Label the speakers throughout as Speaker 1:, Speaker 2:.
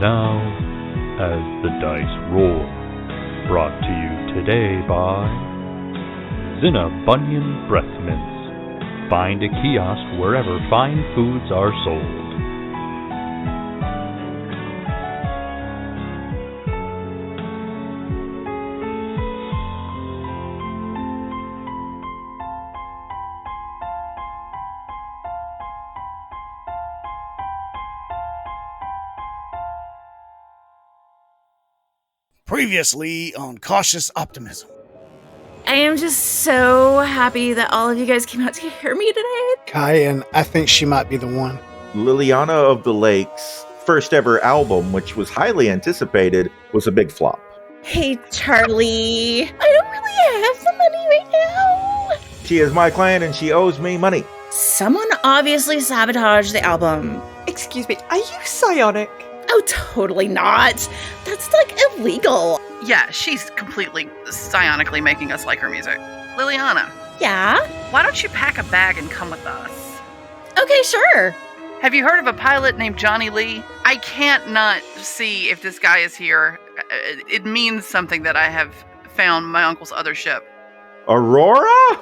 Speaker 1: now as the dice roll. Brought to you today by Zinna Bunyan Breath Mints. Find a kiosk wherever fine foods are sold.
Speaker 2: Previously on Cautious Optimism.
Speaker 3: I am just so happy that all of you guys came out to hear me today.
Speaker 2: Kai, and I think she might be the one.
Speaker 4: Liliana of the Lake's first ever album, which was highly anticipated, was a big flop.
Speaker 3: Hey, Charlie. I don't really have the money right now.
Speaker 4: She is my client and she owes me money.
Speaker 3: Someone obviously sabotaged the album.
Speaker 5: Excuse me, are you psionic?
Speaker 3: Oh, totally not. That's, illegal.
Speaker 6: Yeah, she's completely psionically making us like her music. Liliana,
Speaker 3: Yeah?
Speaker 6: why don't you pack a bag and come with us?
Speaker 3: Okay, sure.
Speaker 6: Have you heard of a pilot named Johnny Lee? I can't not see if this guy is here. It means something that I have found my uncle's other ship.
Speaker 4: Aurora?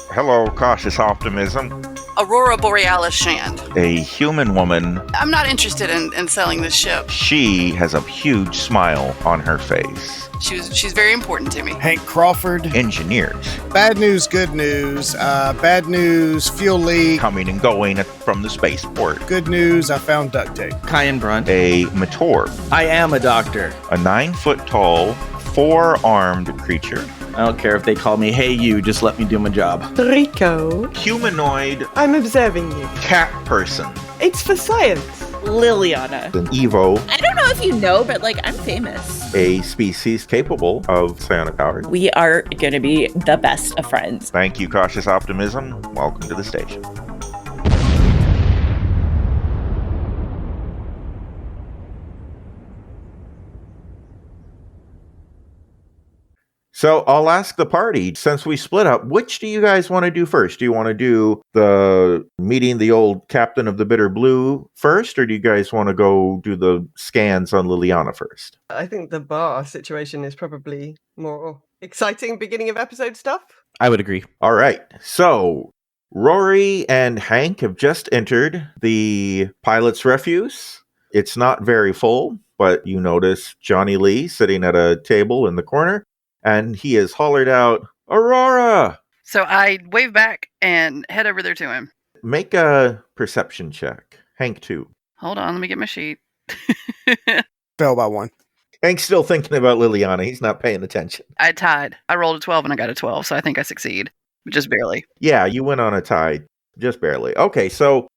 Speaker 4: Hello, Cautious Optimism.
Speaker 6: Aurora Borealis Shand.
Speaker 4: A human woman.
Speaker 6: I'm not interested in selling this ship.
Speaker 4: She has a huge smile on her face.
Speaker 6: She's very important to me.
Speaker 2: Hank Crawford.
Speaker 4: Engineers
Speaker 2: Bad news, good news. Bad news, fuel leak.
Speaker 4: coming and going from the spaceport.
Speaker 2: Good news, I found duct tape.
Speaker 7: Kyan Brunt.
Speaker 4: A Mator.
Speaker 7: I am a doctor.
Speaker 4: A 9-foot-tall, 4-armed creature.
Speaker 7: I don't care if they call me Hey You, just let me do my job.
Speaker 5: Rico,
Speaker 4: Humanoid
Speaker 5: I'm observing you.
Speaker 4: cat person.
Speaker 5: It's for science.
Speaker 3: Liliana.
Speaker 4: An Evo,
Speaker 3: I don't know if you know, but, I'm famous.
Speaker 4: a species capable of psionic powers.
Speaker 3: We are going to be the best of friends.
Speaker 4: Thank you, Cautious Optimism. Welcome to the station. So I'll ask the party, since we split up, which do you guys want to do first? Do you want to do the meeting the old captain of the Bitter Blue first, or do you guys want to go do the scans on Liliana first?
Speaker 5: I think the bar situation is probably more exciting beginning of episode stuff.
Speaker 7: I would agree.
Speaker 4: All right. So Rory and Hank have just entered the pilot's refuse. It's not very full, but you notice Johnny Lee sitting at a table in the corner, and he has hollered out, "Aurora!"
Speaker 6: So I wave back and head over there to him.
Speaker 4: Make a perception check. Hank, too.
Speaker 6: Hold on, let me get my sheet.
Speaker 2: Fell by one.
Speaker 4: Hank's still thinking about Liliana. He's not paying attention.
Speaker 6: I tied. I rolled a 12 and I got a 12, so I think I succeed. Just barely.
Speaker 4: Yeah, you went on a tie. Just barely. Okay, so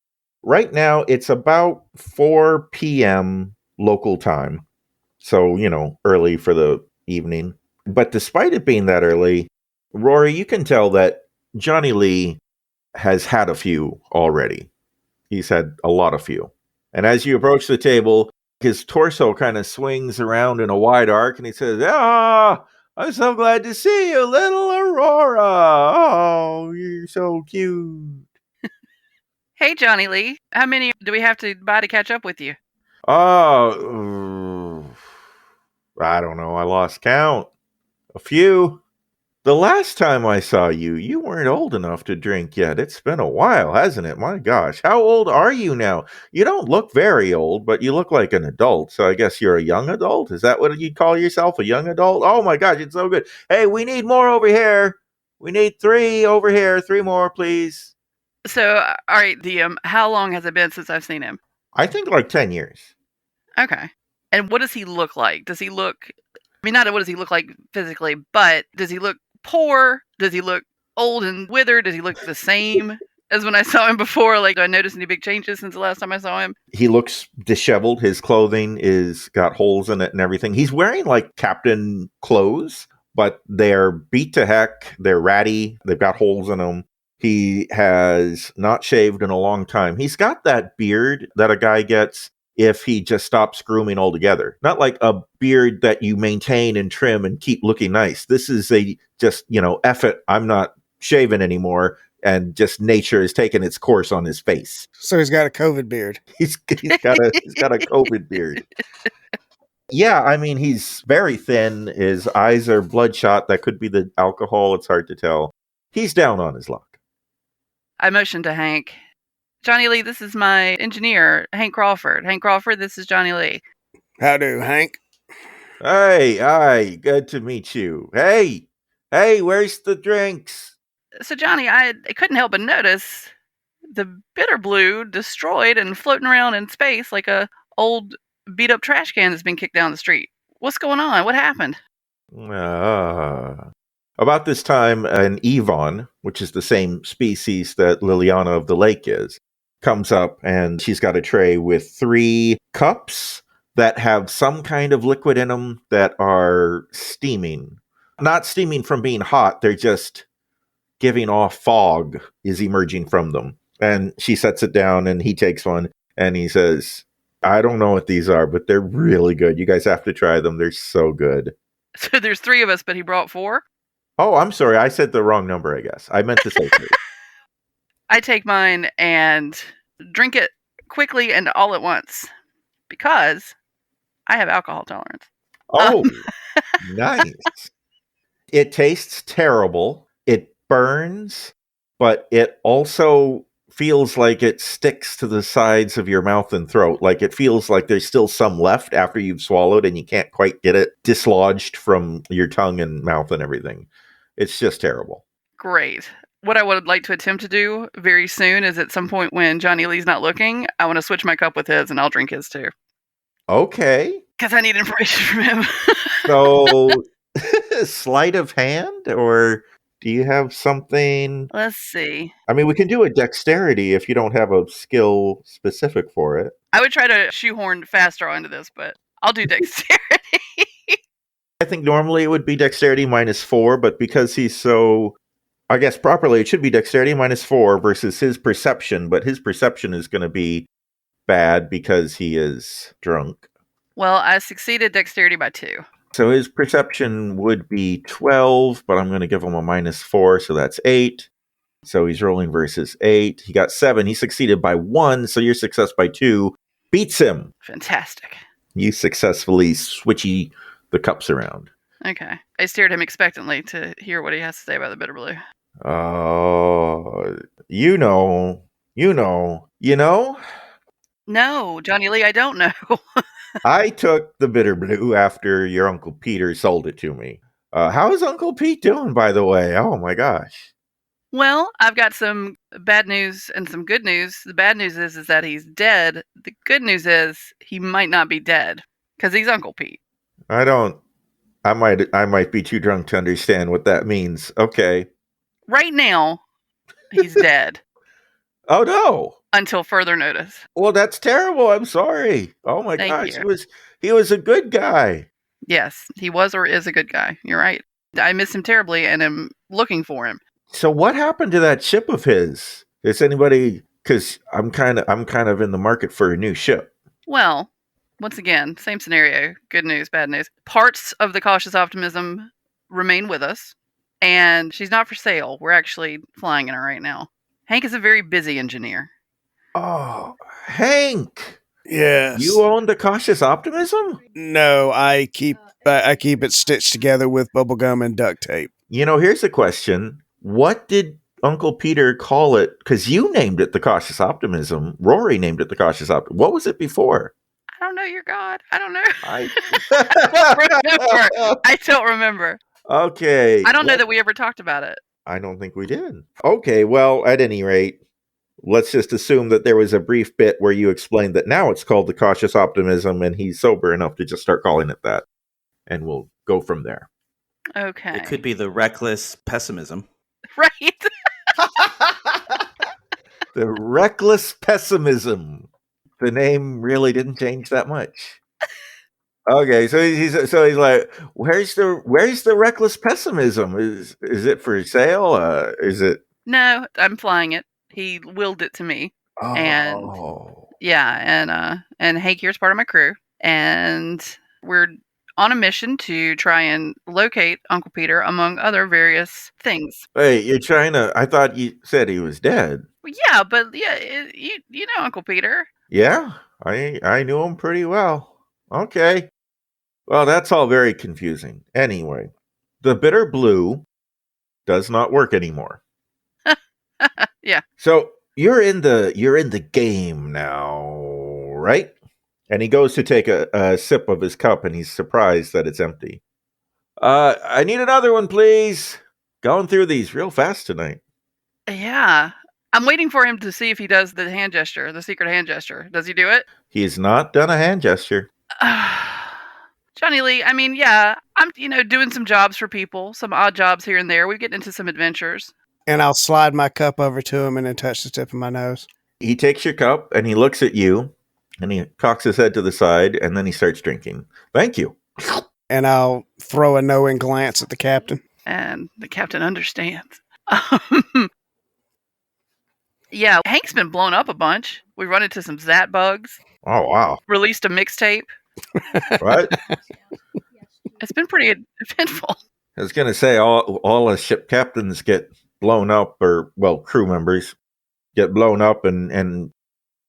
Speaker 4: right now it's about 4 p.m. local time. So, early for the evening. But despite it being that early, Rory, you can tell that Johnny Lee has had a few already. He's had a lot of few. And as you approach the table, his torso kind of swings around in a wide arc, and he says, I'm so glad to see you, little Aurora. Oh, you're so cute.
Speaker 6: Hey, Johnny Lee. How many do we have to buy to catch up with you?
Speaker 4: Oh, I don't know. I lost count. A few. The last time I saw you, you weren't old enough to drink yet. It's been a while, hasn't it? My gosh. How old are you now? You don't look very old, but you look like an adult. So I guess you're a young adult? Is that what you'd call yourself, a young adult? Oh my gosh, it's so good. Hey, we need more over here. We need 3 over here. 3 more, please.
Speaker 6: So, all right, how long has it been since I've seen him?
Speaker 4: I think like 10 years.
Speaker 6: Okay. And what does he look like? Does he look... not what does he look like physically, but does he look poor? Does he look old and withered? Does he look the same as when I saw him before? Do I notice any big changes since the last time I saw him?
Speaker 4: He looks disheveled. His clothing is got holes in it and everything. He's wearing captain clothes, but they're beat to heck. They're ratty. They've got holes in them. He has not shaved in a long time. He's got that beard that a guy gets if he just stops grooming altogether. Not like a beard that you maintain and trim and keep looking nice. This is a just, F it, I'm not shaving anymore, and just nature has taken its course on his face.
Speaker 2: So he's got a COVID beard.
Speaker 4: He's got a COVID beard. Yeah, I mean, he's very thin. His eyes are bloodshot. That could be the alcohol. It's hard to tell. He's down on his luck.
Speaker 6: I motioned to Hank. Johnny Lee, this is my engineer, Hank Crawford. Hank Crawford, this is Johnny Lee.
Speaker 2: How do, Hank?
Speaker 4: Hey, hi, good to meet you. Hey, where's the drinks?
Speaker 6: So, Johnny, I couldn't help but notice the bitter blue destroyed and floating around in space like a old beat-up trash can that's been kicked down the street. What's going on? What happened?
Speaker 4: About this time, an Yvonne, which is the same species that Liliana of the Lake is, comes up, and she's got a tray with 3 cups that have some kind of liquid in them that are steaming. Not steaming from being hot, they're just giving off fog is emerging from them. And she sets it down, and he takes one, and he says, I don't know what these are, but they're really good. You guys have to try them. They're so good.
Speaker 6: So there's 3 of us, but he brought 4?
Speaker 4: Oh, I'm sorry. I said the wrong number, I guess. I meant to say 3.
Speaker 6: I take mine and drink it quickly and all at once because I have alcohol tolerance.
Speaker 4: Oh, nice. It tastes terrible. It burns, but it also feels like it sticks to the sides of your mouth and throat. Like it feels like there's still some left after you've swallowed and you can't quite get it dislodged from your tongue and mouth and everything. It's just terrible.
Speaker 6: Great. What I would like to attempt to do very soon is at some point when Johnny Lee's not looking, I want to switch my cup with his and I'll drink his too.
Speaker 4: Okay.
Speaker 6: Because I need information from him.
Speaker 4: So, sleight of hand, or do you have something?
Speaker 6: Let's see.
Speaker 4: I mean, we can do a dexterity if you don't have a skill specific for it.
Speaker 6: I would try to shoehorn fast draw into this, but I'll do dexterity.
Speaker 4: I think normally it would be dexterity -4, but because he's so, I guess properly it should be dexterity -4 versus his perception, but his perception is going to be bad because he is drunk.
Speaker 6: Well, I succeeded dexterity by 2.
Speaker 4: So his perception would be 12, but I'm going to give him a -4, so that's 8. So he's rolling versus 8. He got 7. He succeeded by 1, so your success by 2 beats him.
Speaker 6: Fantastic.
Speaker 4: You successfully switchy the cups around.
Speaker 6: Okay. I stared at him expectantly to hear what he has to say about the bitter blue.
Speaker 4: Oh, you know.
Speaker 6: No, Johnny Lee, I don't know.
Speaker 4: I took the bitter blue after your Uncle Peter sold it to me. How is Uncle Pete doing, by the way? Oh my gosh.
Speaker 6: Well, I've got some bad news and some good news. The bad news is that he's dead. The good news is he might not be dead because he's Uncle Pete.
Speaker 4: I might be too drunk to understand what that means. Okay.
Speaker 6: Right now, he's dead.
Speaker 4: Oh no.
Speaker 6: Until further notice.
Speaker 4: Well, that's terrible. I'm sorry. Oh my gosh. He was a good guy.
Speaker 6: Yes, he was or is a good guy. You're right. I miss him terribly and am looking for him.
Speaker 4: So what happened to that ship of his? Is anybody, because I'm kind of in the market for a new ship.
Speaker 6: Well, once again, same scenario. Good news, bad news. Parts of the Cautious Optimism remain with us, and she's not for sale. We're actually flying in her right now. Hank is a very busy engineer.
Speaker 4: Oh, Hank.
Speaker 2: Yes.
Speaker 4: You own the Cautious Optimism?
Speaker 2: No, I keep it stitched together with bubblegum and duct tape.
Speaker 4: Here's a question. What did Uncle Peter call it? Because you named it the Cautious Optimism. Rory named it the Cautious Optimism. What was it before?
Speaker 6: I don't know, your God. I don't know. I don't remember.
Speaker 4: Okay.
Speaker 6: I don't know that we ever talked about it.
Speaker 4: I don't think we did. Okay, well, at any rate, let's just assume that there was a brief bit where you explained that now it's called the Cautious Optimism, and he's sober enough to just start calling it that. And we'll go from there.
Speaker 6: Okay.
Speaker 7: It could be the reckless pessimism.
Speaker 6: Right.
Speaker 4: The Reckless Pessimism. The name really didn't change that much. Okay, so he's like, where's the Reckless Pessimism? Is it for sale? Is it?
Speaker 6: No, I'm flying it. He willed it to me.
Speaker 4: Oh.
Speaker 6: And Yeah, and Hank here's part of my crew, and we're on a mission to try and locate Uncle Peter among other various things.
Speaker 4: Hey, you're trying to. I thought you said he was dead.
Speaker 6: Well, yeah, but you know Uncle Peter.
Speaker 4: Yeah, I knew him pretty well. Okay. Well, that's all very confusing. Anyway, the bitter blue does not work anymore.
Speaker 6: Yeah.
Speaker 4: So you're in the game now, right? And he goes to take a sip of his cup, and he's surprised that it's empty. I need another one, please. Going through these real fast tonight.
Speaker 6: Yeah. I'm waiting for him to see if he does the hand gesture, the secret hand gesture. Does he do it?
Speaker 4: He's not done a hand gesture.
Speaker 6: Johnny Lee, I mean, yeah, I'm, doing some jobs for people, some odd jobs here and there. We get into some adventures.
Speaker 2: And I'll slide my cup over to him and then touch the tip of my nose.
Speaker 4: He takes your cup and he looks at you and he cocks his head to the side and then he starts drinking. Thank you.
Speaker 2: And I'll throw a knowing glance at the captain.
Speaker 6: And the captain understands. Yeah, Hank's been blown up a bunch. We run into some Zat bugs.
Speaker 4: Oh, wow.
Speaker 6: Released a mixtape.
Speaker 4: What?
Speaker 6: It's been pretty eventful.
Speaker 4: I was going to say all the ship captains get blown up, or, well, crew members get blown up, and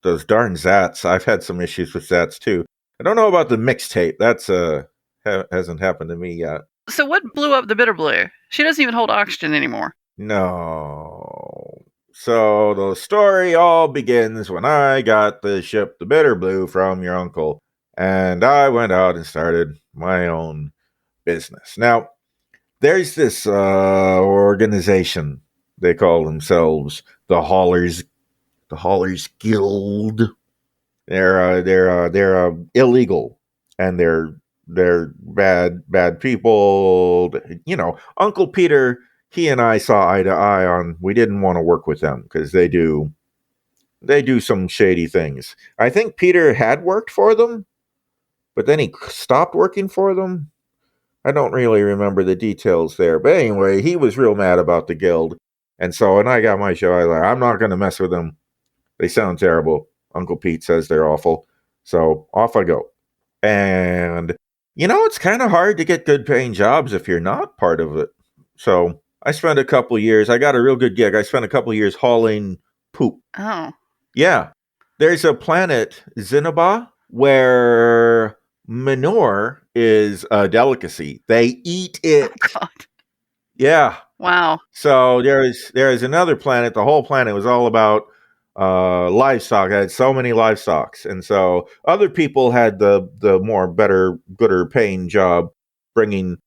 Speaker 4: those darn Zats. I've had some issues with Zats, too. I don't know about the mixtape. That's hasn't happened to me yet.
Speaker 6: So what blew up the bitter blue? She doesn't even hold oxygen anymore.
Speaker 4: No. So the story all begins when I got the ship, the Bitter Blue, from your uncle, and I went out and started my own business. Now, there's this organization. They call themselves the Haulers Guild. They're illegal, and they're bad people. Uncle Peter, he and I saw eye to eye on, we didn't want to work with them because they do some shady things. I think Peter had worked for them, but then he stopped working for them. I don't really remember the details there. But anyway, he was real mad about the guild. And so when I got my show, I was like, I'm not going to mess with them. They sound terrible. Uncle Pete says they're awful. So off I go. And, it's kind of hard to get good paying jobs if you're not part of it. So I spent a couple years. I got a real good gig. I spent a couple years hauling poop.
Speaker 6: Oh.
Speaker 4: Yeah. There's a planet, Zinaba, where manure is a delicacy. They eat it.
Speaker 6: Oh, God.
Speaker 4: Yeah.
Speaker 6: Wow.
Speaker 4: So there is another planet. The whole planet was all about livestock. It had so many livestocks. And so other people had the more gooder paying job bringing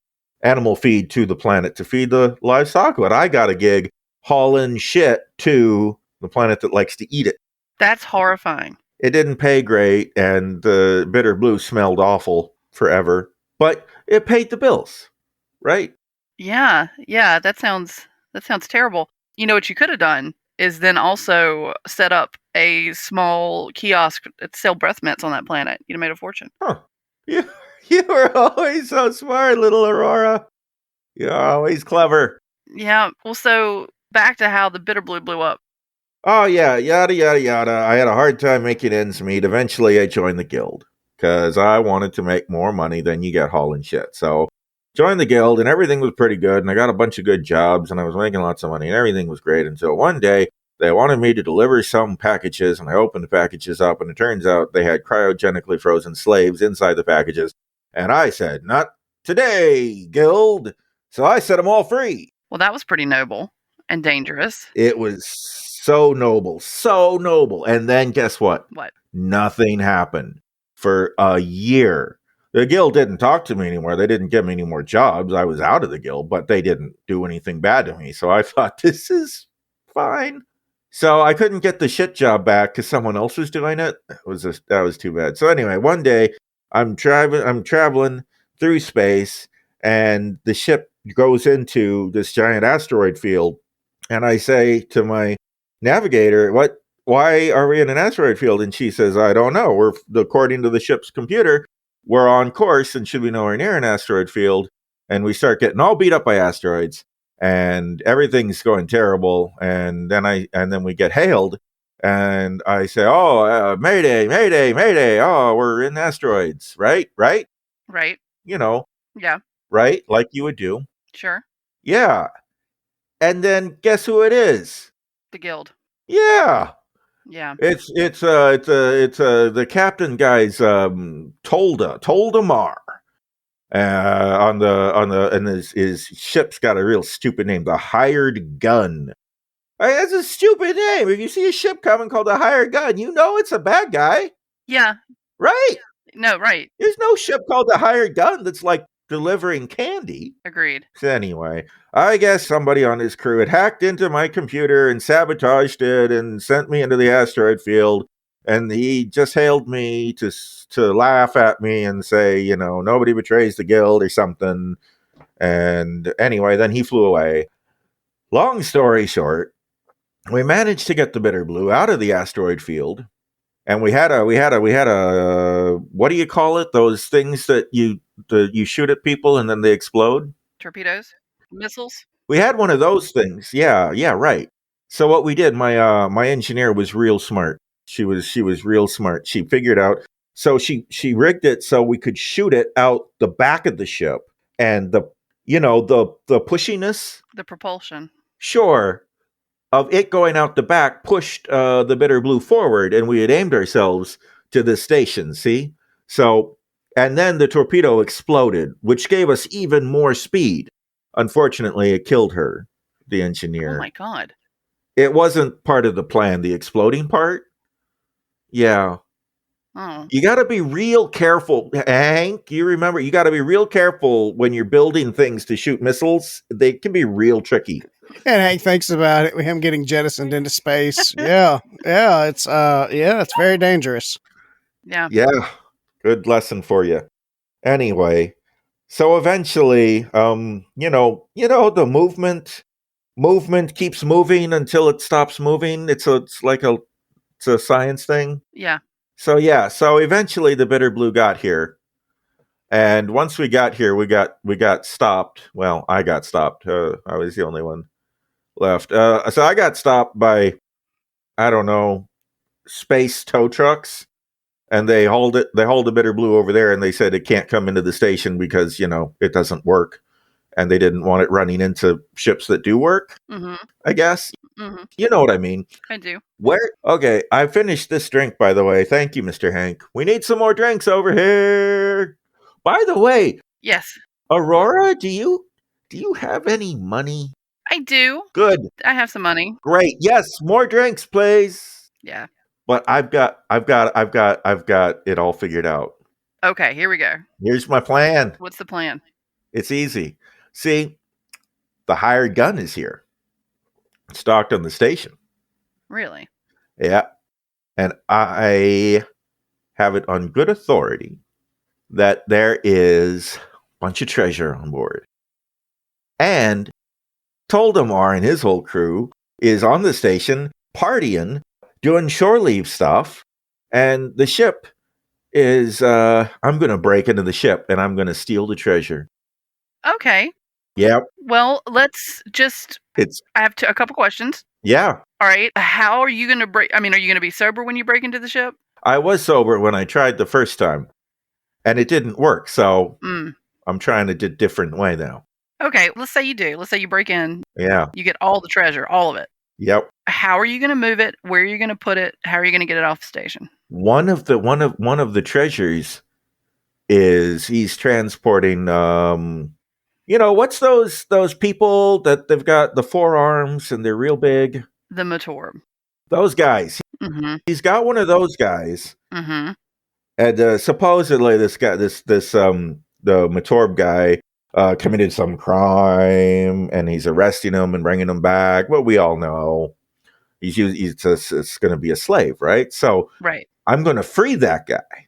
Speaker 4: animal feed to the planet to feed the livestock, but I got a gig hauling shit to the planet that likes to eat it.
Speaker 6: That's horrifying.
Speaker 4: It didn't pay great, and the bitter blue smelled awful forever, but it paid the bills, right?
Speaker 6: Yeah, that sounds terrible. You know what you could have done is then also set up a small kiosk that sell breath mints on that planet. You'd have made a fortune.
Speaker 4: Huh. Yeah. You were always so smart, little Aurora. You're always clever.
Speaker 6: Yeah, well, so back to how the bitter blue blew up.
Speaker 4: Oh, yeah, yada, yada, yada. I had a hard time making ends meet. Eventually, I joined the guild because I wanted to make more money than you get hauling shit. So, joined the guild, and everything was pretty good, and I got a bunch of good jobs, and I was making lots of money, and everything was great until one day, they wanted me to deliver some packages, and I opened the packages up, and it turns out they had cryogenically frozen slaves inside the packages. And I said, not today, guild. So I set them all free.
Speaker 6: Well, that was pretty noble and dangerous.
Speaker 4: It was so noble. And then guess what?
Speaker 6: What?
Speaker 4: Nothing happened for a year. The guild didn't talk to me anymore. They didn't give me any more jobs. I was out of the guild, but they didn't do anything bad to me. So I thought, this is fine. So I couldn't get the shit job back because someone else was doing it. That was too bad. So anyway, one day I'm traveling through space, and the ship goes into this giant asteroid field. And I say to my navigator, why are we in an asteroid field? And she says, I don't know. According to the ship's computer, we're on course and should be nowhere near an asteroid field. And we start getting all beat up by asteroids, and everything's going terrible. And then we get hailed, And I say, "Oh, mayday, mayday, mayday! Oh, we're in asteroids, right? Right?
Speaker 6: Right.
Speaker 4: You know,
Speaker 6: Yeah.
Speaker 4: right? Like you would do."
Speaker 6: Sure.
Speaker 4: Yeah. And then guess who it is?
Speaker 6: The guild.
Speaker 4: Yeah.
Speaker 6: Yeah.
Speaker 4: It's the captain guy's Toldemar. And his ship's got a real stupid name, the Hired Gun. That's a stupid name. If you see a ship coming called the Hired Gun, you know it's a bad guy,
Speaker 6: Yeah.
Speaker 4: right?
Speaker 6: No, right.
Speaker 4: There's no ship called the Hired Gun that's like delivering candy.
Speaker 6: Agreed.
Speaker 4: So anyway, I guess somebody on his crew had hacked into my computer and sabotaged it and sent me into the asteroid field. And he just hailed me to laugh at me and say, you know, nobody betrays the guild or something. And anyway, then he flew away. Long story short, we managed to get the bitter blue out of the asteroid field. And we had a what do you call it? Those things that you shoot at people and then they explode?
Speaker 6: Torpedoes? Missiles?
Speaker 4: We had one of those things. Yeah, right. So what we did, my engineer was real smart. She was real smart. She figured out. So she rigged it so we could shoot it out the back of the ship, and the pushiness,
Speaker 6: The propulsion.
Speaker 4: sure, of it going out the back pushed the bitter blue forward, and we had aimed ourselves to the station. See, so and then the torpedo exploded, which gave us even more speed. Unfortunately, it killed her, the engineer.
Speaker 6: Oh my god.
Speaker 4: It wasn't part of the plan, the exploding part. Yeah.
Speaker 6: Oh.
Speaker 4: You got to be real careful, Hank. You remember, you got to be real careful when you're building things to shoot missiles. They can be real tricky.
Speaker 2: And Hank thinks about it with him getting jettisoned into space. Yeah, it's very dangerous.
Speaker 6: Yeah.
Speaker 4: Yeah. Good lesson for you. Anyway, so eventually, the movement keeps moving until it stops moving. It's a science thing.
Speaker 6: Yeah.
Speaker 4: So eventually the bitter blue got here. And once we got here, we got stopped. Well, I got stopped. I was the only one left. So I got stopped by, I don't know, space tow trucks. And they hold the bitter blue over there, and they said it can't come into the station because, it doesn't work. And they didn't want it running into ships that do work, I guess.
Speaker 6: Mm-hmm.
Speaker 4: You know what I mean.
Speaker 6: I do.
Speaker 4: Okay, I finished this drink, by the way. Thank you, Mr. Hank. We need some more drinks over here. By the way,
Speaker 6: Yes.
Speaker 4: Aurora, do you have any money?
Speaker 6: I do.
Speaker 4: Good.
Speaker 6: I have some money.
Speaker 4: Great. Yes, more drinks, please.
Speaker 6: Yeah.
Speaker 4: But I've got it all figured out.
Speaker 6: Okay, here we go.
Speaker 4: Here's my plan.
Speaker 6: What's the plan?
Speaker 4: It's easy. See, the hired gun is here. Stocked on the station.
Speaker 6: Really?
Speaker 4: Yeah. And I have it on good authority that there is a bunch of treasure on board. And Toldemar and his whole crew is on the station partying, doing shore leave stuff. And the ship is, I'm going to break into the ship and I'm going to steal the treasure.
Speaker 6: Okay.
Speaker 4: Yep.
Speaker 6: Well, let's just... I have a couple questions.
Speaker 4: Yeah.
Speaker 6: All right. How are you going to break... are you going to be sober when you break into the ship?
Speaker 4: I was sober when I tried the first time. And it didn't work. So I'm trying to do a different way now.
Speaker 6: Okay. Let's say you do. Let's say you break in.
Speaker 4: Yeah.
Speaker 6: You get all the treasure. All of it.
Speaker 4: Yep.
Speaker 6: How are you going to move it? Where are you going to put it? How are you going to get it off the station?
Speaker 4: One of the treasures is he's transporting what's those people that they've got the 4 arms and they're real big?
Speaker 6: The Matorb.
Speaker 4: Those guys.
Speaker 6: Mm-hmm.
Speaker 4: He's got one of those guys.
Speaker 6: Mm-hmm.
Speaker 4: And supposedly the Matorb guy committed some crime and he's arresting him and bringing him back. Well, we all know it's going to be a slave, right? So
Speaker 6: right.
Speaker 4: I'm going to free that guy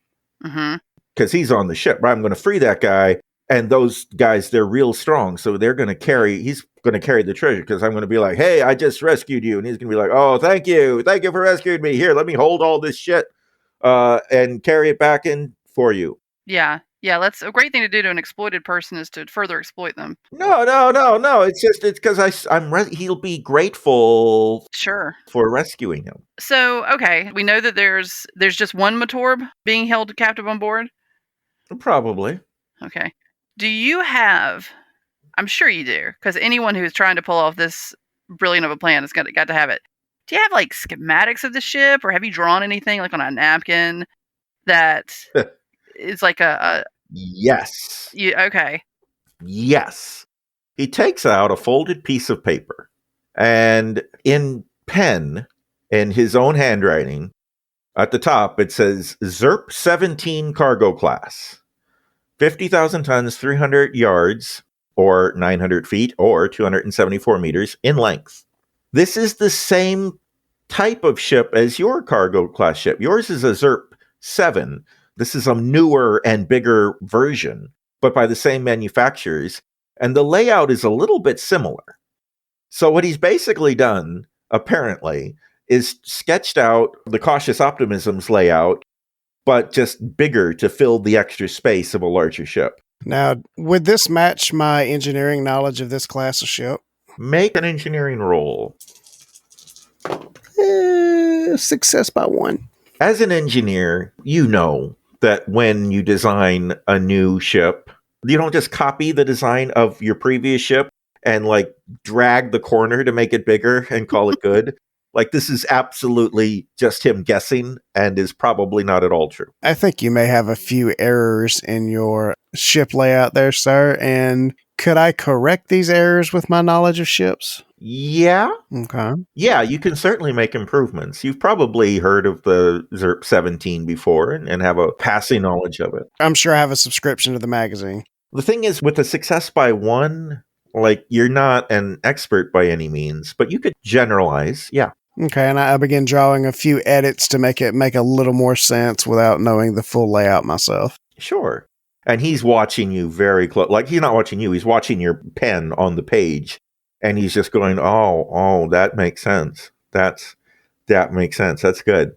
Speaker 4: because he's on the ship, right? I'm going to free that guy. And those guys, they're real strong. So he's going to carry the treasure because I'm going to be like, hey, I just rescued you. And he's going to be like, oh, thank you. Thank you for rescuing me. Here, let me hold all this shit and carry it back in for you.
Speaker 6: Yeah. Yeah, that's a great thing to do to an exploited person is to further exploit them.
Speaker 4: No. It's because he'll be grateful
Speaker 6: Sure.
Speaker 4: for rescuing him.
Speaker 6: So, okay, we know that there's just one Matorb being held captive on board.
Speaker 4: Probably.
Speaker 6: Okay. Do you have? I'm sure you do, because anyone who's trying to pull off this brilliant of a plan has got to have it. Do you have like schematics of the ship, or have you drawn anything like on a napkin that is like a
Speaker 4: Yes.
Speaker 6: okay.
Speaker 4: Yes. He takes out a folded piece of paper and in pen, in his own handwriting, at the top it says GURPS cargo class. 50,000 tons, 300 yards, or 900 feet, or 274 meters in length. This is the same type of ship as your cargo class ship. Yours is a GURPS. This is a newer and bigger version, but by the same manufacturers. And the layout is a little bit similar. So what he's basically done, apparently, is sketched out the Cautious Optimism's layout, but just bigger to fill the extra space of a larger ship.
Speaker 2: Now, would this match my engineering knowledge of this class of ship?
Speaker 4: Make an engineering roll.
Speaker 2: Success by 1.
Speaker 4: As an engineer, you know that when you design a new ship, you don't just copy the design of your previous ship and like drag the corner to make it bigger and call it good. Like, this is absolutely just him guessing and is probably not at all true.
Speaker 2: I think you may have a few errors in your ship layout there, sir. And could I correct these errors with my knowledge of ships?
Speaker 4: Yeah.
Speaker 2: Okay.
Speaker 4: Yeah, you can certainly make improvements. You've probably heard of the GURPS before and have a passing knowledge of it.
Speaker 2: I'm sure I have a subscription to the magazine.
Speaker 4: The thing is, with a success by 1, like, you're not an expert by any means, but you could generalize. Yeah.
Speaker 2: Okay, and I begin drawing a few edits to make it make a little more sense without knowing the full layout myself.
Speaker 4: Sure. And he's watching you very close. Like, he's not watching you. He's watching your pen on the page. And he's just going, oh, that makes sense. That makes sense. That's good.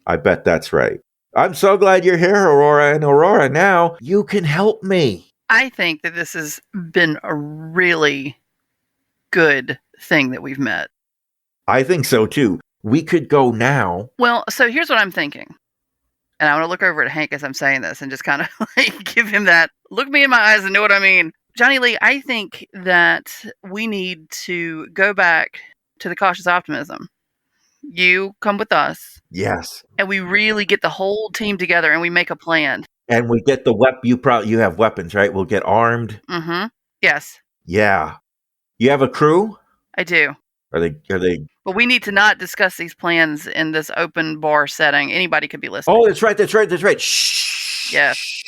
Speaker 4: I bet that's right. I'm so glad you're here, Aurora. And Aurora, now you can help me.
Speaker 6: I think that this has been a really good thing that we've met.
Speaker 4: I think so, too. We could go now.
Speaker 6: Well, so here's what I'm thinking. And I want to look over at Hank as I'm saying this and just kind of like give him that, look me in my eyes and know what I mean. Johnny Lee, I think that we need to go back to the Cautious Optimism. You come with us.
Speaker 4: Yes.
Speaker 6: And we really get the whole team together and we make a plan.
Speaker 4: And we get the you have weapons, right? We'll get armed.
Speaker 6: Mm-hmm. Yes.
Speaker 4: Yeah. You have a crew?
Speaker 6: I do.
Speaker 4: Are they?
Speaker 6: But we need to not discuss these plans in this open bar setting. Anybody could be listening.
Speaker 4: Oh, that's right. Shh.
Speaker 6: Yes.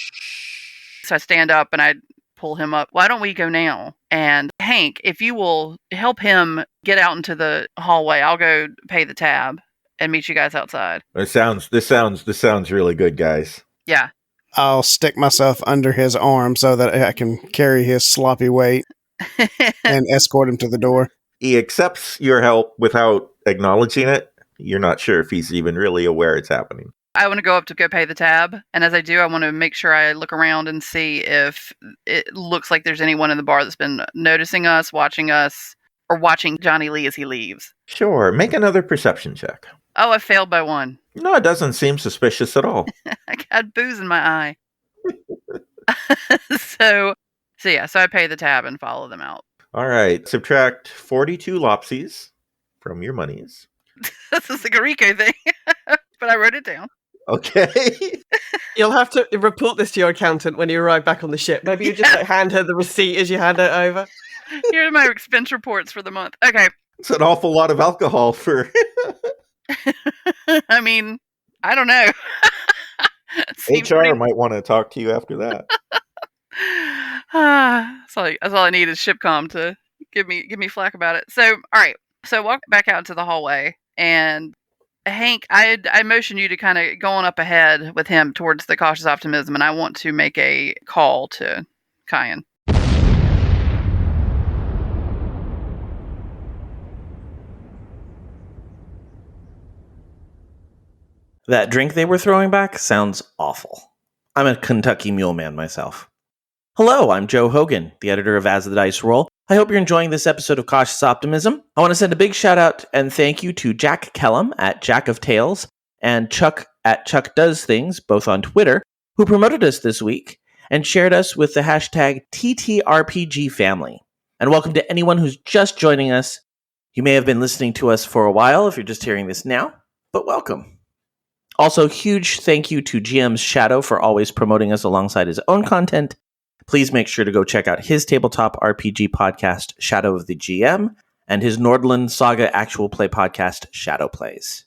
Speaker 6: So I stand up and I pull him up. Why don't we go now? And Hank, if you will help him get out into the hallway, I'll go pay the tab and meet you guys outside.
Speaker 4: This sounds really good, guys.
Speaker 6: Yeah.
Speaker 2: I'll stick myself under his arm so that I can carry his sloppy weight and escort him to the door.
Speaker 4: He accepts your help without acknowledging it. You're not sure if he's even really aware it's happening.
Speaker 6: I want to go up to go pay the tab. And as I do, I want to make sure I look around and see if it looks like there's anyone in the bar that's been noticing us, or watching Johnny Lee as he leaves.
Speaker 4: Sure. Make another perception check.
Speaker 6: Oh, I failed by 1.
Speaker 4: No, it doesn't seem suspicious at all.
Speaker 6: I got booze in my eye. So I pay the tab and follow them out.
Speaker 4: All right. Subtract 42 lopsies from your monies.
Speaker 6: This is like a Rico thing, but I wrote it down.
Speaker 4: Okay.
Speaker 5: You'll have to report this to your accountant when you arrive back on the ship. Maybe you just hand her the receipt as you hand it over.
Speaker 6: Here are my expense reports for the month. Okay.
Speaker 4: It's an awful lot of alcohol for...
Speaker 6: I mean, I don't know.
Speaker 4: HR might want to talk to you after that.
Speaker 6: That's all I need is Shipcom to give me flack about it. So, all right. So walk back out into the hallway, and Hank, I motion you to kind of go on up ahead with him towards the Cautious Optimism, and I want to make a call to Kyan.
Speaker 7: That drink they were throwing back sounds awful. I'm a Kentucky Mule Man myself. Hello, I'm Joe Hogan, the editor of As the Dice Roll. I hope you're enjoying this episode of Cautious Optimism. I want to send a big shout out and thank you to Jack Kellum at Jack of Tales and Chuck at Chuck Does Things, both on Twitter, who promoted us this week and shared us with the hashtag TTRPGFamily. And welcome to anyone who's just joining us. You may have been listening to us for a while if you're just hearing this now, but welcome. Also, huge thank you to GM's Shadow for always promoting us alongside his own content. Please make sure to go check out his tabletop RPG podcast, Shadow of the GM, and his Nordland Saga actual play podcast, Shadow Plays.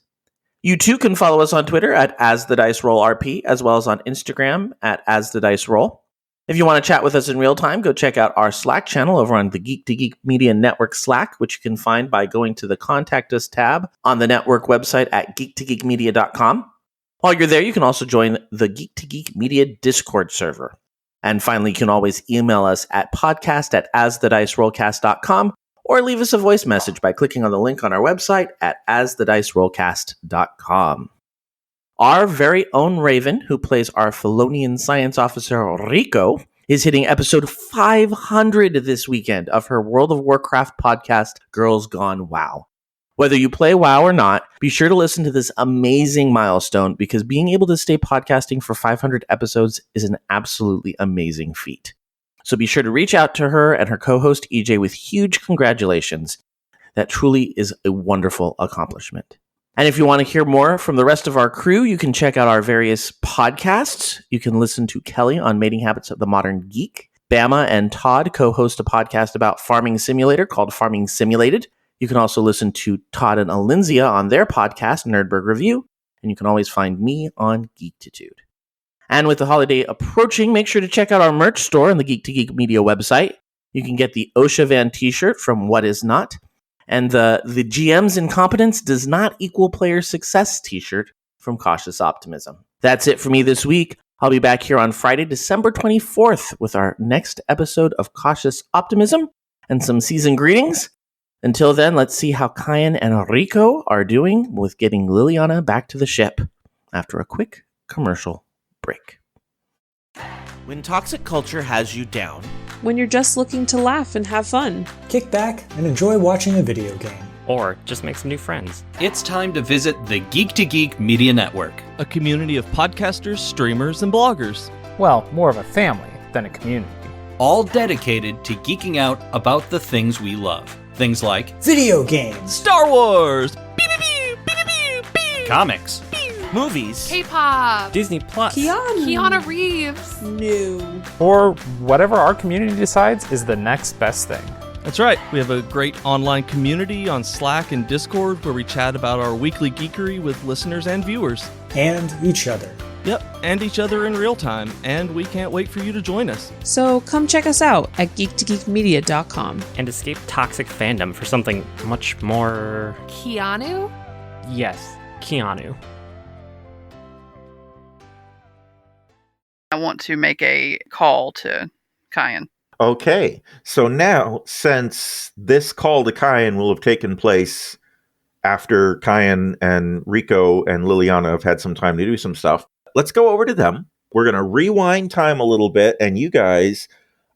Speaker 7: You too can follow us on Twitter at AsTheDiceRollRP, as well as on Instagram at AsTheDiceRoll. If you want to chat with us in real time, go check out our Slack channel over on the Geek to Geek Media Network Slack, which you can find by going to the Contact Us tab on the network website at geektogeekmedia.com. While you're there, you can also join the Geek to Geek Media Discord server. And finally, you can always email us at podcast@asthedicerollcast.com or leave us a voice message by clicking on the link on our website at asthedicerollcast.com. Our very own Raven, who plays our Felonian science officer Rico, is hitting episode 500 this weekend of her World of Warcraft podcast, Girls Gone WoW. Whether you play WoW or not, be sure to listen to this amazing milestone because being able to stay podcasting for 500 episodes is an absolutely amazing feat. So be sure to reach out to her and her co-host EJ with huge congratulations. That truly is a wonderful accomplishment. And if you want to hear more from the rest of our crew, you can check out our various podcasts. You can listen to Kelly on Mating Habits of the Modern Geek. Bama and Todd co-host a podcast about Farming Simulator called Farming Simulated. You can also listen to Todd and Alinzia on their podcast, Nerdberg Review. And you can always find me on Geektitude. And with the holiday approaching, make sure to check out our merch store on the Geek to Geek Media website. You can get the OSHA Van t-shirt from What Is Not, and the GM's Incompetence Does Not Equal Player Success t-shirt from Cautious Optimism. That's it for me this week. I'll be back here on Friday, December 24th with our next episode of Cautious Optimism and some season greetings. Until then, let's see how Kyan and Rico are doing with getting Liliana back to the ship after a quick commercial break. When toxic culture has you down,
Speaker 8: when you're just looking to laugh and have fun,
Speaker 9: kick back and enjoy watching a video game,
Speaker 10: or just make some new friends,
Speaker 11: it's time to visit the Geek to Geek Media Network,
Speaker 12: a community of podcasters, streamers, and bloggers.
Speaker 10: Well, more of a family than a community.
Speaker 11: All dedicated to geeking out about the things we love. Things like
Speaker 9: video games,
Speaker 12: Star Wars,
Speaker 11: comics,
Speaker 7: movies,
Speaker 13: K-pop,
Speaker 10: Disney Plus,
Speaker 13: Keanu Reeves,
Speaker 8: new,
Speaker 10: or whatever our community decides is the next best thing.
Speaker 12: That's right. We have a great online community on Slack and Discord where we chat about our weekly geekery with listeners and viewers.
Speaker 9: And each other.
Speaker 12: Yep, and each other in real time, and we can't wait for you to join us.
Speaker 8: So come check us out at geektogeekmedia.com.
Speaker 10: And escape toxic fandom for something much more...
Speaker 13: Keanu?
Speaker 10: Yes, Keanu.
Speaker 6: I want to make a call to Kyan.
Speaker 4: Okay, so now, since this call to Kyan will have taken place after Kyan and Rico and Liliana have had some time to do some stuff, let's go over to them. We're going to rewind time a little bit, and you guys,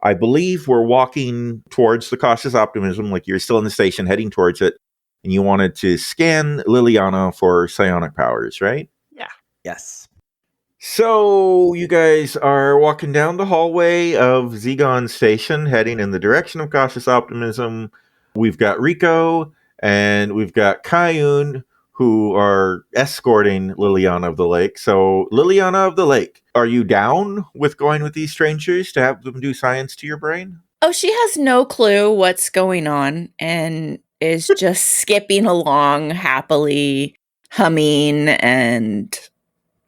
Speaker 4: I believe we're walking towards the Cautious Optimism, like you're still in the station heading towards it, and you wanted to scan Liliana for psionic powers, right?
Speaker 10: Yeah.
Speaker 7: yes.
Speaker 4: So you guys are walking down the hallway of Zegon Station, heading in the direction of Cautious Optimism. We've got Rico, and we've got Kayun, who are escorting Liliana of the Lake. So, Liliana of the Lake, are you down with going with these strangers to have them do science to your brain?
Speaker 3: Oh, she has no clue what's going on and is just skipping along happily, humming, and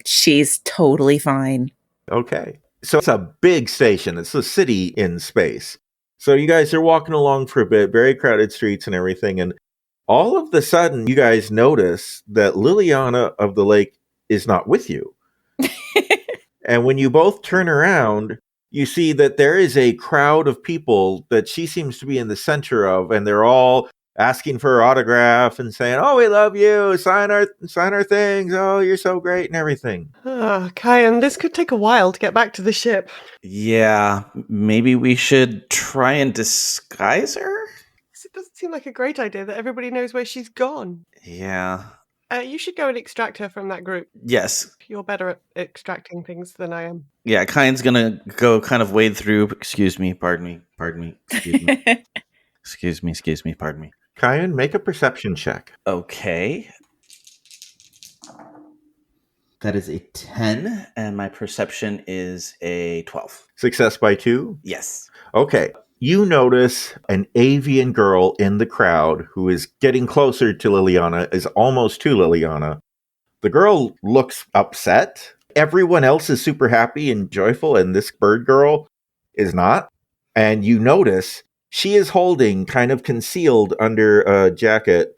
Speaker 3: she's totally fine.
Speaker 4: Okay. So it's a big station. It's a city in space. So you guys are walking along for a bit, very crowded streets and everything, and all of the sudden, you guys notice that Liliana of the Lake is not with you. And when you both turn around, you see that there is a crowd of people that she seems to be in the center of, and they're all asking for her autograph and saying, "Oh, we love you. Sign our things. Oh, you're so great," and everything.
Speaker 5: Kyan, this could take a while to get back to the ship.
Speaker 7: Yeah, maybe we should try and disguise her?
Speaker 5: It doesn't seem like a great idea that everybody knows where she's gone.
Speaker 7: Yeah.
Speaker 5: You should go and extract her from that group.
Speaker 7: Yes.
Speaker 5: You're better at extracting things than I am.
Speaker 7: Yeah, Kyan's gonna go kind of wade through. Excuse me, pardon me, excuse me. excuse me, pardon me.
Speaker 4: Kyan, make a perception check.
Speaker 7: Okay. That is a 10, and my perception is a 12.
Speaker 4: Success by 2?
Speaker 7: Yes.
Speaker 4: Okay. You notice an avian girl in the crowd who is getting closer to Liliana, is almost to Liliana. The girl looks upset. Everyone else is super happy and joyful, and this bird girl is not. And you notice she is holding, kind of concealed under a jacket,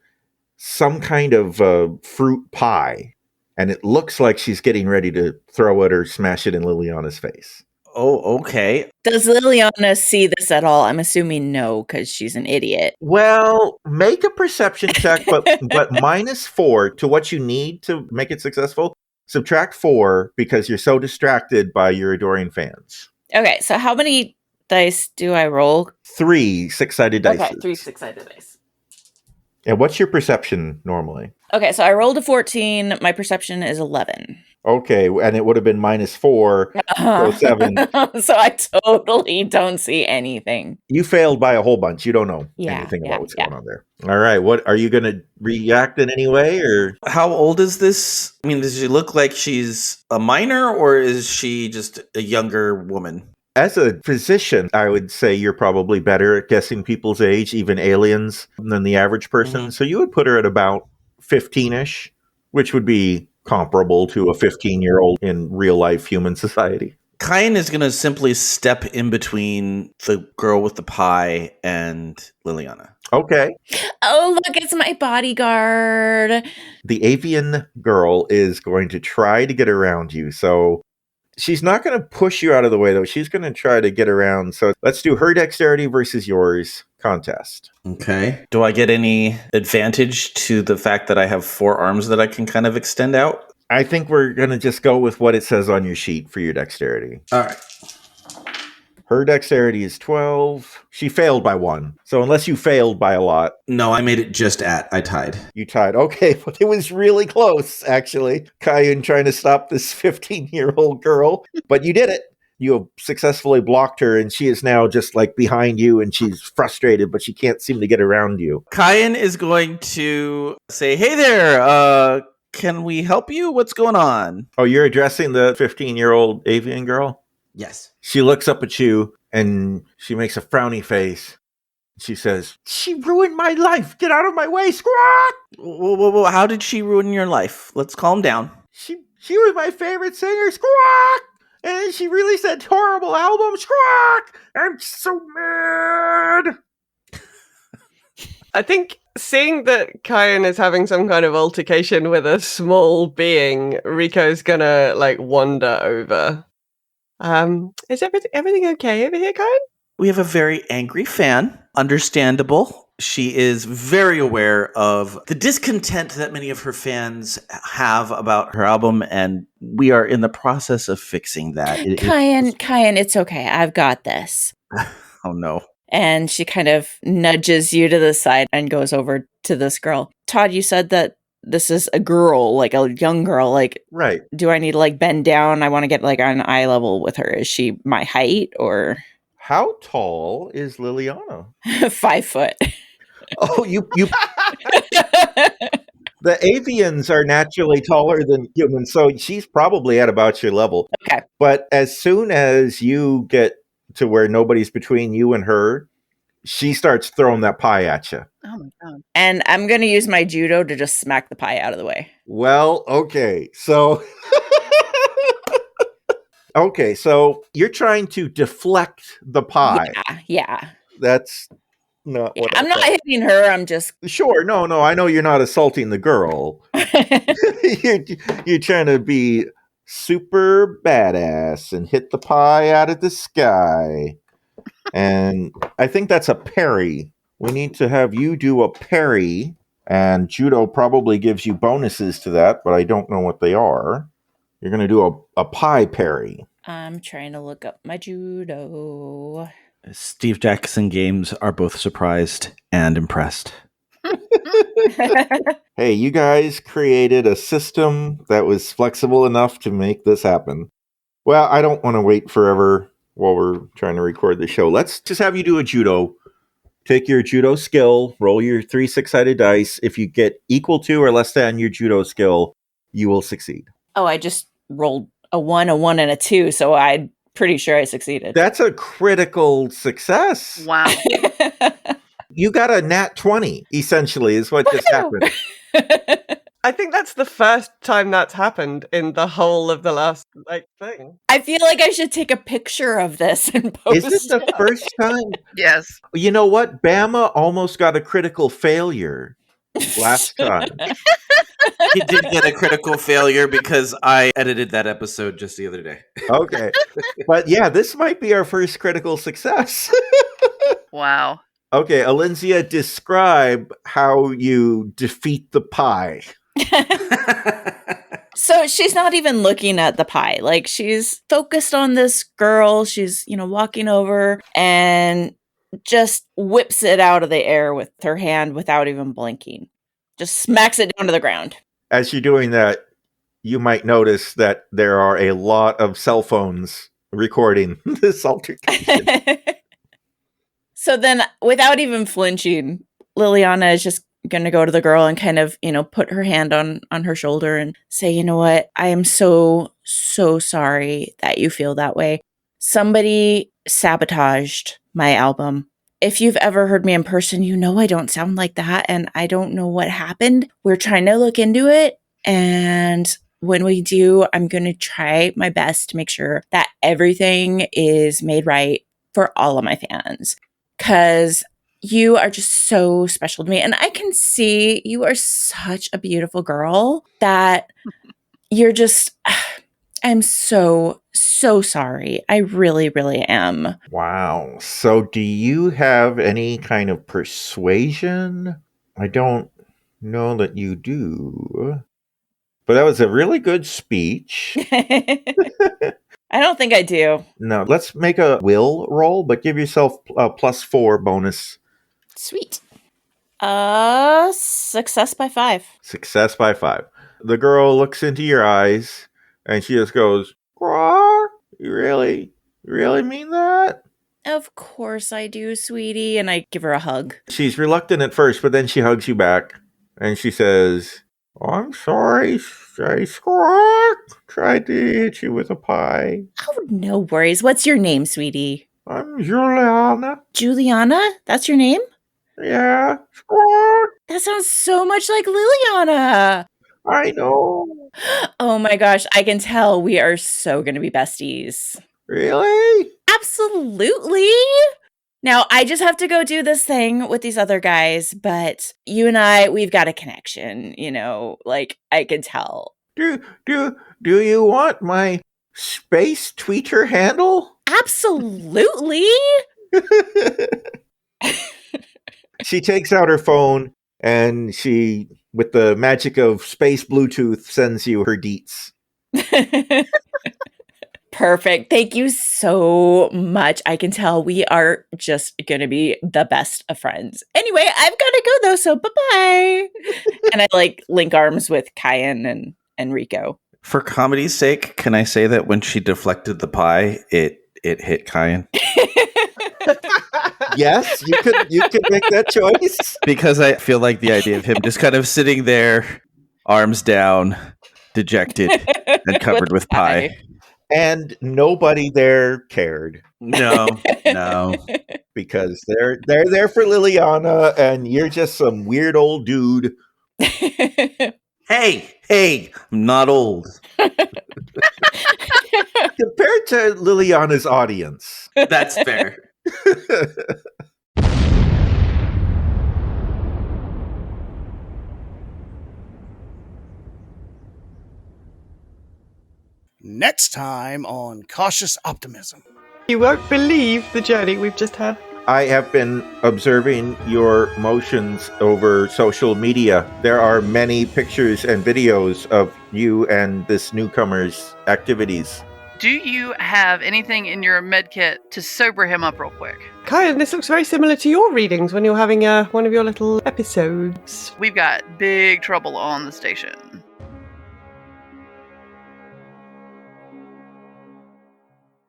Speaker 4: some kind of fruit pie. And it looks like she's getting ready to throw it or smash it in Liliana's face.
Speaker 7: Oh, okay.
Speaker 3: Does Liliana see this at all? I'm assuming no, because she's an idiot.
Speaker 4: Well, make a perception check, but -4 to what you need to make it successful. Subtract 4 because you're so distracted by your adoring fans.
Speaker 3: Okay, so how many dice do I roll?
Speaker 4: 3 6-sided dice.
Speaker 3: Okay, 3 6-sided dice.
Speaker 4: And what's your perception normally?
Speaker 3: Okay, so I rolled a 14. My perception is 11.
Speaker 4: Okay, and it would have been -4, so 7.
Speaker 3: So I totally don't see anything.
Speaker 4: You failed by a whole bunch. You don't know
Speaker 3: Yeah,
Speaker 4: anything
Speaker 3: yeah,
Speaker 4: about what's
Speaker 3: yeah.
Speaker 4: going on there. All right, what are you going to react in any way, or
Speaker 7: How old is this? I mean, does she look like she's a minor, or is she just a younger woman?
Speaker 4: as a physician, I would say you're probably better at guessing people's age, even aliens, than the average person.
Speaker 7: Mm-hmm.
Speaker 4: So you would put her at about 15-ish, which would be comparable to a 15-year-old in real life human society.
Speaker 7: Kyan is going to simply step in between the girl with the pie and Liliana.
Speaker 4: Okay.
Speaker 3: Oh, look, it's my bodyguard.
Speaker 4: The avian girl is going to try to get around you. So she's not going to push you out of the way, though. She's going to try to get around. So let's do her dexterity versus yours contest.
Speaker 7: Okay. Do I get any advantage to the fact that I have 4 arms that I can kind of extend out?
Speaker 4: I think we're going to just go with what it says on your sheet for your dexterity.
Speaker 7: All right.
Speaker 4: Her dexterity is 12. She failed by 1. So unless you failed by a lot.
Speaker 7: No, I made it just at. I tied.
Speaker 4: You tied. Okay, but it was really close, actually. Kyan trying to stop this 15-year-old girl. But you did it. You have successfully blocked her, and she is now just like behind you, and she's frustrated, but she can't seem to get around you.
Speaker 7: Kyan is going to say, hey there, can we help you? What's going on?
Speaker 4: Oh, you're addressing the 15-year-old avian girl?
Speaker 7: Yes.
Speaker 4: She looks up at you, and she makes a frowny face. She says, "She ruined my life. Get out of my way, squawk!"
Speaker 7: Whoa. How did she ruin your life? Let's calm down.
Speaker 4: She was my favorite singer, squawk! And she released that horrible album, squawk! I'm so mad!
Speaker 5: I think seeing that Kyan is having some kind of altercation with a small being, Rico's gonna wander over. Is everything okay over here, Kyan?
Speaker 7: We have a very angry fan. Understandable. She is very aware of the discontent that many of her fans have about her album, and we are in the process of fixing that.
Speaker 3: Kyan, it's okay. I've got this.
Speaker 7: Oh, no.
Speaker 3: And she kind of nudges you to the side and goes over to this girl. Todd, you said that this is a girl, like a young girl.
Speaker 4: Right.
Speaker 3: Do I need to bend down? I want to get on eye level with her. Is she my height or?
Speaker 4: How tall is Liliana?
Speaker 3: 5 foot.
Speaker 4: Oh, you. The avians are naturally taller than humans, so she's probably at about your level.
Speaker 3: Okay.
Speaker 4: But as soon as you get to where nobody's between you and her, she starts throwing that pie at you.
Speaker 3: Oh my God. And I'm going to use my judo to just smack the pie out of the way.
Speaker 4: Well, okay. So okay, so you're trying to deflect the pie.
Speaker 3: Yeah.
Speaker 4: That's not what
Speaker 3: I'm not hitting her. I'm just
Speaker 4: sure. No. I know you're not assaulting the girl. You're trying to be super badass and hit the pie out of the sky. And I think that's a parry we need to have you do a parry, and judo probably gives you bonuses to that, but I don't know what they are. You're going to do a pie parry.
Speaker 3: I'm trying to look up my judo.
Speaker 14: Steve Jackson Games are both surprised and impressed.
Speaker 4: Hey, you guys created a system that was flexible enough to make this happen. Well, I don't want to wait forever while we're trying to record the show. Let's just have you do a judo. Take your judo skill, roll your 3 6-sided dice. If you get equal to or less than your judo skill, you will succeed.
Speaker 3: Oh, I just rolled a 1, and a 2, so I'm pretty sure I succeeded.
Speaker 4: That's a critical success.
Speaker 6: Wow.
Speaker 4: You got a nat 20, essentially, is what just happened.
Speaker 5: I think that's the first time that's happened in the whole of the last thing.
Speaker 3: I feel like I should take a picture of this and post
Speaker 4: Is it the first time?
Speaker 6: Yes.
Speaker 4: You know what? Bama almost got a critical failure last time.
Speaker 7: He did get a critical failure because I edited that episode just the other day.
Speaker 4: Okay. But yeah, this might be our first critical success.
Speaker 6: Wow.
Speaker 4: Okay, Alinzia, describe how you defeat the pie.
Speaker 3: So she's not even looking at the pie. Like, she's focused on this girl. She's, walking over and just whips it out of the air with her hand without even blinking. Just smacks it down to the ground.
Speaker 4: As you're doing that, you might notice that there are a lot of cell phones recording this altercation.
Speaker 3: So then, without even flinching, Liliana is just going to go to the girl and kind of, put her hand on her shoulder and say, you know what? I am so, so sorry that you feel that way. Somebody sabotaged my album. If you've ever heard me in person, you know I don't sound like that, and I don't know what happened. We're trying to look into it, and when we do, I'm going to try my best to make sure that everything is made right for all of my fans, because you are just so special to me, and I can see you are such a beautiful girl that you're just... I'm so, so sorry. I really, really am.
Speaker 4: Wow. So do you have any kind of persuasion? I don't know that you do. But that was a really good speech.
Speaker 3: I don't think I do.
Speaker 4: No, let's make a will roll, but give yourself a +4 bonus.
Speaker 3: Sweet. Success by 5.
Speaker 4: Success by 5. The girl looks into your eyes and she just goes, "Grr, you really mean that?"
Speaker 3: Of course I do, sweetie. And I give her a hug.
Speaker 4: She's reluctant at first, but then she hugs you back and she says, "I'm sorry, I tried to hit you with a pie."
Speaker 3: Oh, no worries. What's your name, sweetie?
Speaker 4: I'm Juliana.
Speaker 3: Juliana? That's your name?
Speaker 4: Yeah.
Speaker 3: That sounds so much like Liliana.
Speaker 4: I know.
Speaker 3: Oh my gosh, I can tell we are so going to be besties.
Speaker 4: Really?
Speaker 3: Absolutely. Now, I just have to go do this thing with these other guys, but you and I, we've got a connection, I can tell.
Speaker 4: Do you want my space tweeter handle?
Speaker 3: Absolutely.
Speaker 4: She takes out her phone and she, with the magic of space Bluetooth, sends you her deets.
Speaker 3: Perfect. Thank you so much. I can tell we are just going to be the best of friends. Anyway, I've got to go though, so bye-bye. And I link arms with Kyan and Rico.
Speaker 14: For comedy's sake, can I say that when she deflected the pie, it hit Kyan?
Speaker 4: Yes, you could make that choice.
Speaker 14: Because I feel like the idea of him just kind of sitting there, arms down, dejected, and covered with pie.
Speaker 4: And nobody there cared.
Speaker 14: No.
Speaker 4: Because they're there for Liliana, and you're just some weird old dude.
Speaker 14: Hey, I'm not old.
Speaker 4: Compared to Liliana's audience.
Speaker 7: That's fair.
Speaker 2: Next time on Cautious Optimism.
Speaker 5: You won't believe the journey we've just had.
Speaker 4: I have been observing your motions over social media. There are many pictures and videos of you and this newcomer's activities.
Speaker 6: Do you have anything in your med kit to sober him up real quick?
Speaker 5: Kyan, this looks very similar to your readings when you're having one of your little episodes.
Speaker 6: We've got big trouble on the station.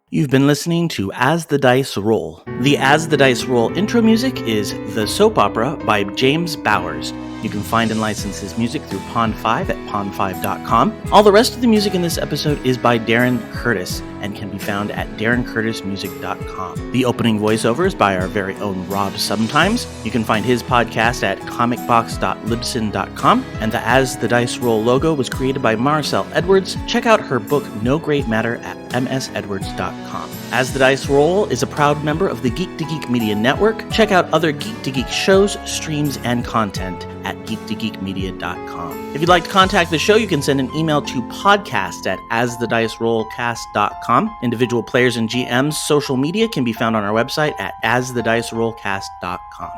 Speaker 7: You've been listening to As the Dice Roll. The As the Dice Roll intro music is The Soap Opera by James Bowers. You can find and license his music through Pond5 at pond5.com. All the rest of the music in this episode is by Darren Curtis and can be found at darrencurtismusic.com. The opening voiceover is by our very own Rob Sometimes. You can find his podcast at comicbox.libsyn.com, and the As the Dice Roll logo was created by Maricel Edwards. Check out her book No Great Matter at msedwards.com. As the Dice Roll is a proud member of the Geek to Geek Media Network. Check out other Geek to Geek shows, streams, and content at geektogeekmedia.com. If you'd like to contact the show, you can send an email to podcast@asthedicerollcast.com. Individual players and GMs' social media can be found on our website at asthedicerollcast.com.